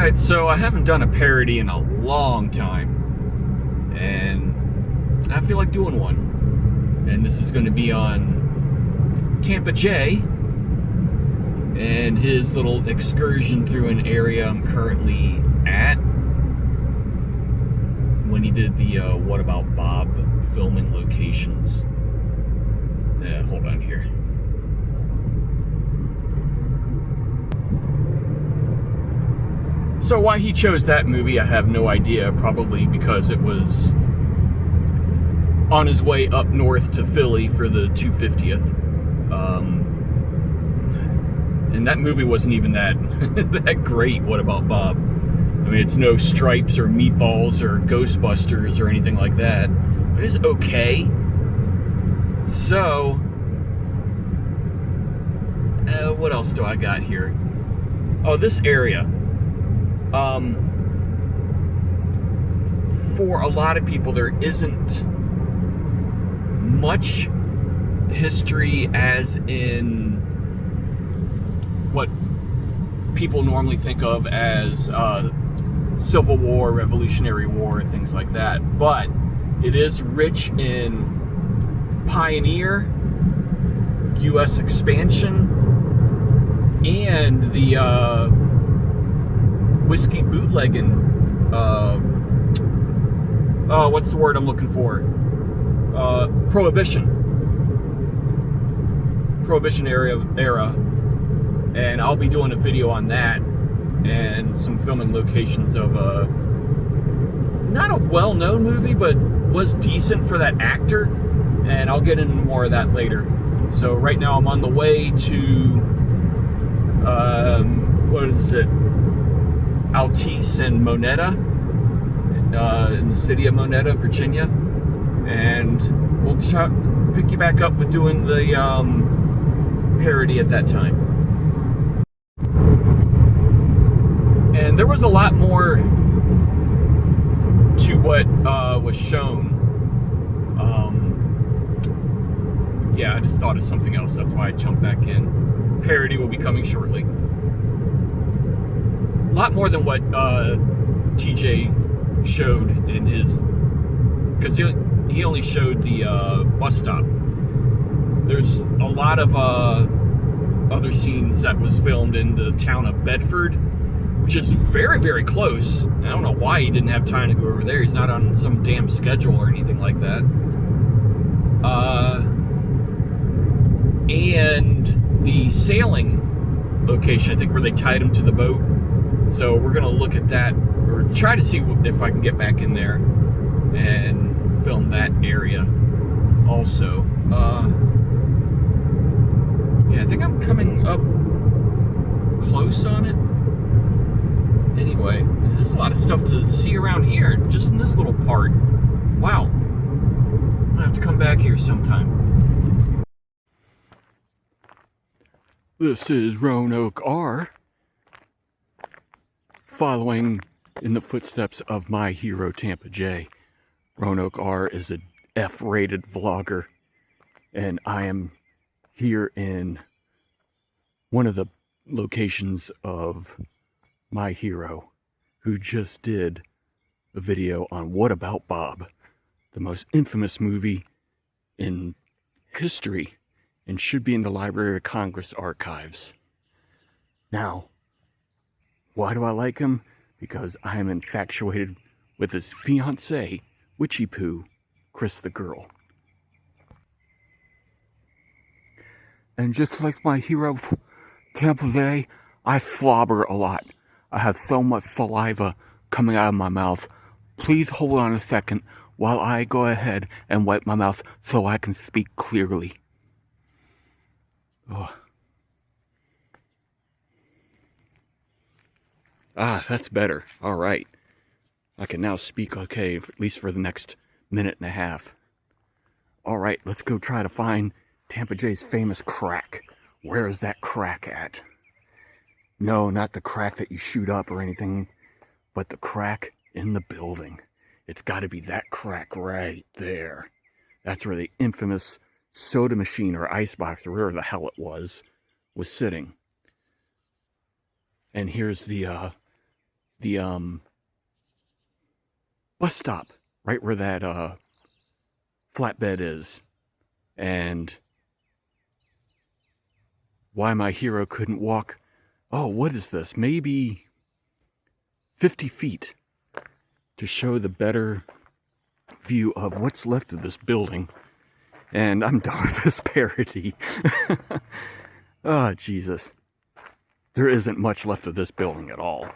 Alright, so I haven't done a parody in a long time, and I feel like doing one. And this is going to be on Tampa J and his little excursion through an area I'm currently at when he did the What About Bob filming locations. Hold on here. So why he chose that movie, I have no idea. Probably because it was on his way up north to Philly for the 250th. And that movie wasn't even that that great, What About Bob? I mean, it's no Stripes or Meatballs or Ghostbusters or anything like that. It is okay. So, what else do I got here? Oh, this area. For a lot of people, there isn't much history as in what people normally think of as Civil War, Revolutionary War, things like that. But it is rich in pioneer, U.S. expansion, and the whiskey bootlegging, what's the word I'm looking for? Prohibition era, and I'll be doing a video on that and some filming locations of not a well-known movie, but was decent for that actor, and I'll get into more of that later. So right now I'm on the way to what is it? Altice and Monetta, in the city of Monetta, Virginia, and we'll pick you back up with doing the parody at that time. And there was a lot more to what was shown. Yeah, I just thought of something else, that's why I jumped back in. Parody will be coming shortly. A lot more than what TJ showed in his, because he only showed the bus stop. There's a lot of other scenes that was filmed in the town of Bedford, which is very, very close. I don't know why he didn't have time to go over there. He's not on some damn schedule or anything like that. And the sailing location, I think, where they tied him to the boat. So we're going to look at that, or try to see if I can get back in there and film that area also. Yeah, I think I'm coming up close on it. Anyway, there's a lot of stuff to see around here, just in this little part. Wow. I'm going to have to come back here sometime. This is Roanoke R, following in the footsteps of my hero, Tampa J. Roanoke R is a F-rated vlogger, and I am here in one of the locations of my hero, who just did a video on What About Bob, the most infamous movie in history, and should be in the Library of Congress archives. Now, why do I like him? Because I am infatuated with his fiancée, Witchy Poo, Chris the Girl. And just like my hero, Tampa J, I flobber a lot. I have so much saliva coming out of my mouth. Please hold on a second while I go ahead and wipe my mouth so I can speak clearly. Oh. Ah, that's better. All right. I can now speak okay, at least for the next minute and a half. All right, let's go try to find Tampa J's famous crack. Where is that crack at? No, not the crack that you shoot up or anything, but the crack in the building. It's got to be that crack right there. That's where the infamous soda machine or icebox or wherever the hell it was sitting. And here's the the bus stop, right where that flatbed is, and why my hero couldn't walk. Oh, what is this? Maybe 50 feet to show the better view of what's left of this building. And I'm done with this parody. Oh, Jesus. There isn't much left of this building at all.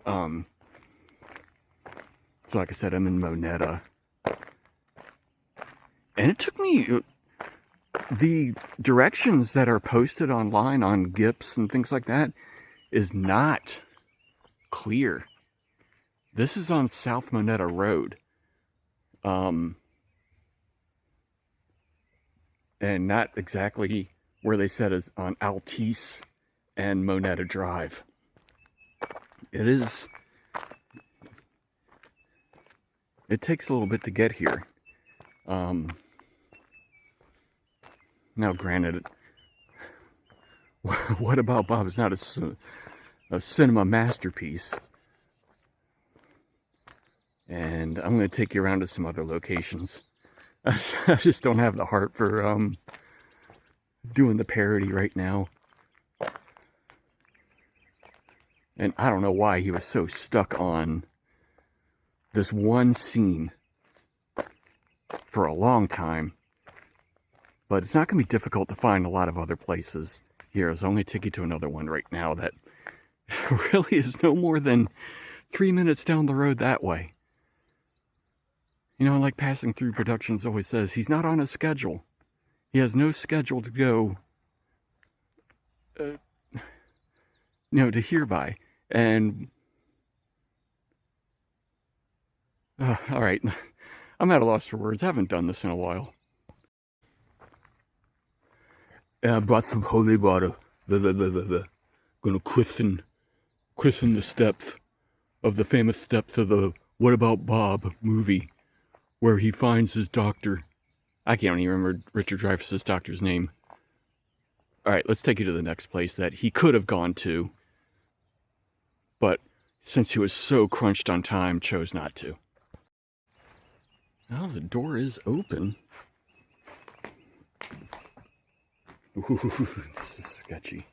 So like I said, I'm in Monetta. And it took me... The directions that are posted online on GIPs and things like that is not clear. This is on South Monetta Road. And not exactly where they said is on Altice and Monetta Drive. It takes a little bit to get here. Now, granted, What About Bob is not a cinema masterpiece. And I'm going to take you around to some other locations. I just don't have the heart for doing the parody right now. And I don't know why he was so stuck on this one scene for a long time. But it's not going to be difficult to find a lot of other places here. I'll only take you to another one right now that really is no more than 3 minutes down the road that way. You know, like Passing Through Productions always says, he's not on a schedule. He has no schedule to go, to hereby. And, all right, I'm at a loss for words. I haven't done this in a while. I brought some holy water. Gonna christen the steps of the famous steps of the What About Bob movie, where he finds his doctor. I can't even remember Richard Dreyfuss's doctor's name. All right, let's take you to the next place that he could have gone to, but since he was so crunched on time, chose not to. Well, the door is open. Ooh, this is sketchy.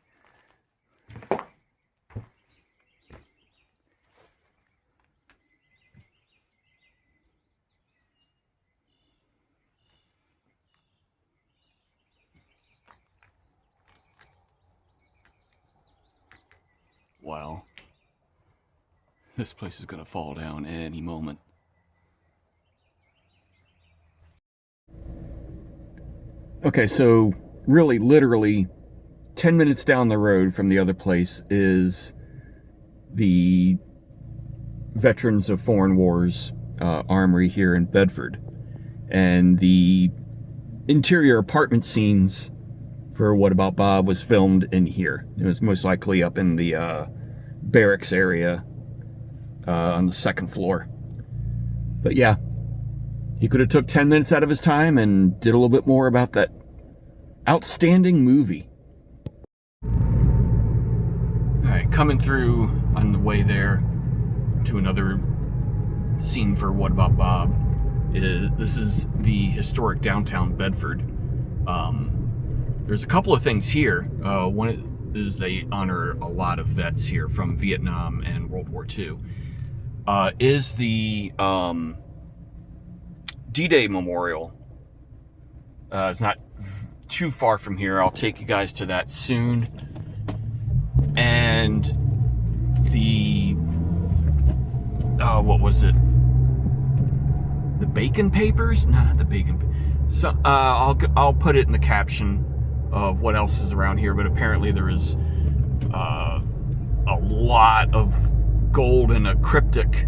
Wow. This place is going to fall down any moment. Okay, so really, literally, 10 minutes down the road from the other place is the Veterans of Foreign Wars Armory here in Bedford. And the interior apartment scenes for What About Bob was filmed in here. It was most likely up in the barracks area on the second floor. But yeah, he could have took 10 minutes out of his time and did a little bit more about that outstanding movie. Alright, coming through on the way there to another scene for What About Bob. This is the historic downtown Bedford. There's a couple of things here. One is they honor a lot of vets here from Vietnam and World War II. Is the D-Day Memorial. It's not too far from here. I'll take you guys to that soon. And the what was it? The bacon papers? Nah, the bacon. So I'll put it in the caption of what else is around here. But apparently there is a lot of gold and a cryptic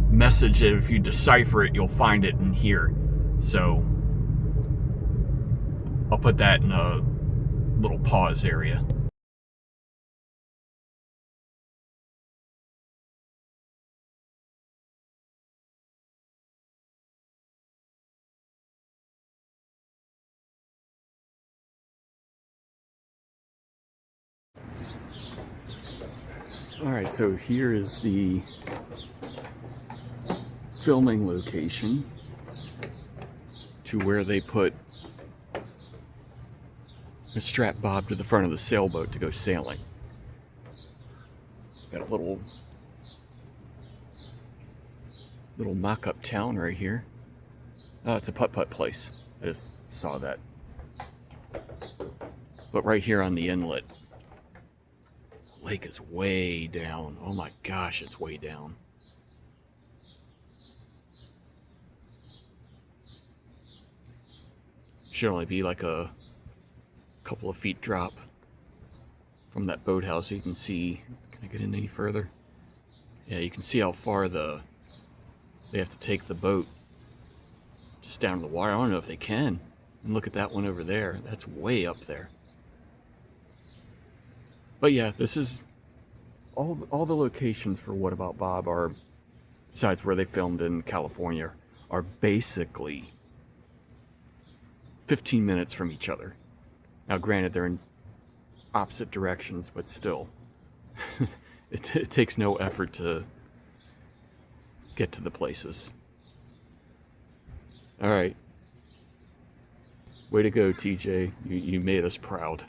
message that if you decipher it, you'll find it in here. So I'll put that in a little pause area. Alright, so here is the filming location to where they put a strap Bob to the front of the sailboat to go sailing. Got a little mock-up town right here. Oh, it's a putt-putt place. I just saw that. But right here on the inlet, the lake is way down. Oh my gosh, it's way down. Should only be like a couple of feet drop from that boathouse. So you can see, can I get in any further? Yeah, you can see how far they have to take the boat just down to the water. I don't know if they can. And look at that one over there. That's way up there. But yeah, this is all the locations for What About Bob are, besides where they filmed in California, are basically 15 minutes from each other. Now granted, they're in opposite directions, but still, it takes no effort to get to the places. All right. Way to go, TJ. You made us proud.